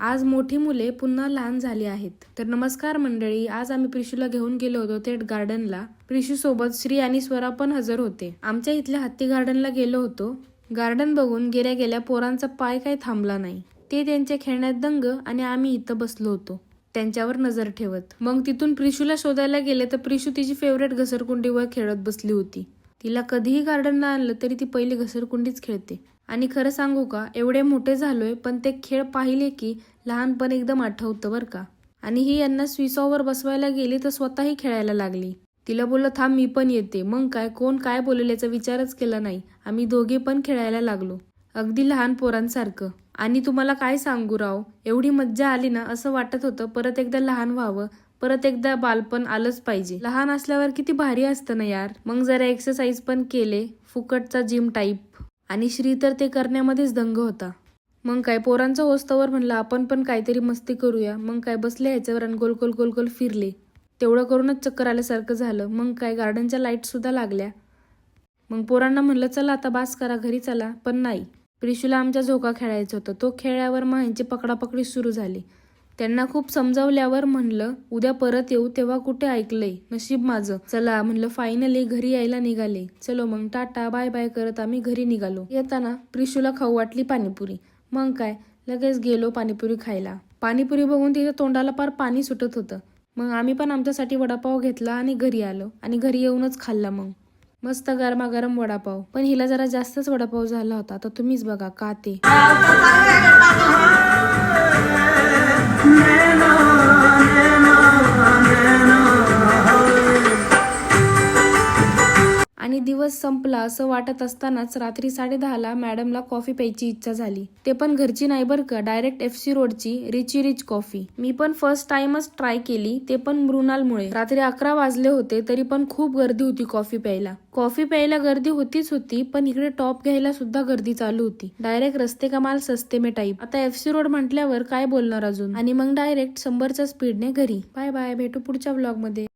आज मोठी मुले पुन्हा लहान झाली आहेत. तर नमस्कार मंडळी, आज आम्ही प्रिशूला घेऊन गेलो होतो थेट गार्डनला. प्रिशू सोबत श्री आणि स्वरा पण हजर होते. आमच्या इथल्या हत्ती गार्डनला गेलो होतो. गार्डन बघून गेल्या गेल्या पोरांचा पाय काही थांबला नाही. ते त्यांच्या खेळण्यात दंग आणि आम्ही इथं बसलो होतो त्यांच्यावर नजर ठेवत. मग तिथून प्रिशूला शोधायला गेले तर प्रिशू तिची फेवरेट घसरकुंडीवर खेळत बसली होती. तिला कधीही गार्डनला आणलं तरी ती पहिली घसरकुंडीच खेळते. आणि खरं सांगू का, एवढे मोठे झालोय पण ते खेळ पाहिले की लहानपण एकदम आठवतं बरं का. आणि ही यांना स्विसॉवर बसवायला गेली तर स्वतःही खेळायला लागली. तिला बोललं थांब मी पण येते. मग काय, कोण काय बोलेल याचा विचारच केला नाही. आम्ही दोघे पण खेळायला लागलो अगदी लहान पोरांसारखं. आणि तुम्हाला काय सांगू राव, एवढी मज्जा आली ना, असं वाटत होतं परत एकदा लहान व्हावं, परत एकदा बालपण आलंच पाहिजे. लहान असल्यावर किती भारी असतं ना यार. मग जरा एक्सरसाइज पण केले, फुकटचा जिम टाईप. आणि श्री तर ते करण्यामध्येच दंग होता. मग काय, पोरांचा होस्तवर म्हणलं आपण पण काहीतरी मस्ती करूया. मग काय, बसले ह्याच्यावर आणि गोल गोल गोल गोल फिरले. तेवढं करूनच चक्कर आल्यासारखं झालं. मग काय, गार्डनच्या लाईट सुद्धा लागल्या. मग पोरांना म्हणलं चला आता बास करा, घरी चला. पण नाही, प्रिशूला आमच्या झोका खेळायचं होतं. तो खेळल्यावर मग ह्यांची पकडापकडी सुरू झाली. त्यांना खूप समजावल्यावर म्हणलं उद्या परत येऊ, तेव्हा कुठे ऐकलंय. नशीब माझं. चला म्हणलं, फायनली घरी यायला निघाले. चलो मग, टाटा बाय बाय करत आम्ही घरी निघालो. येताना प्रिशूला खाऊ वाटली पाणीपुरी. मग काय, लगेच गेलो पाणीपुरी खायला. पाणीपुरी बघून तिच्या तोंडाला पार पाणी सुटत होतं. मग आम्ही पण आमच्यासाठी वडापाव घेतला आणि घरी आलो. आणि घरी येऊनच खाल्ला. मग मस्त गरमागरम वडापाव. पण हिला जरा जास्तच वडापाव झाला होता. आता तुम्हीच बघा का ते. आणि दिवस संपला असं वाटत असतानाच रात्री 10:30ला मॅडमला कॉफी प्यायची इच्छा झाली. ते पण घरची नाही बरं का, डायरेक्ट FC रोडची रिची रिच कॉफी. मी पण फर्स्ट टाइमच ट्राय केली, ते पण मृणालमुळे. रात्री 11 वाजले होते तरी पण खूप गर्दी होती कॉफी प्यायला. कॉफी प्यायला गर्दी होतीच होती, पण इकडे टॉप घ्यायला सुद्धा गर्दी चालू होती. डायरेक्ट रस्ते कमाल सस्ते में टाईप. आता FC रोड म्हटल्यावर काय बोलणार अजून. आणि मग डायरेक्ट 100च्या स्पीडने घरी. बाय बाय, भेटू पुढच्या व्लॉग मध्ये.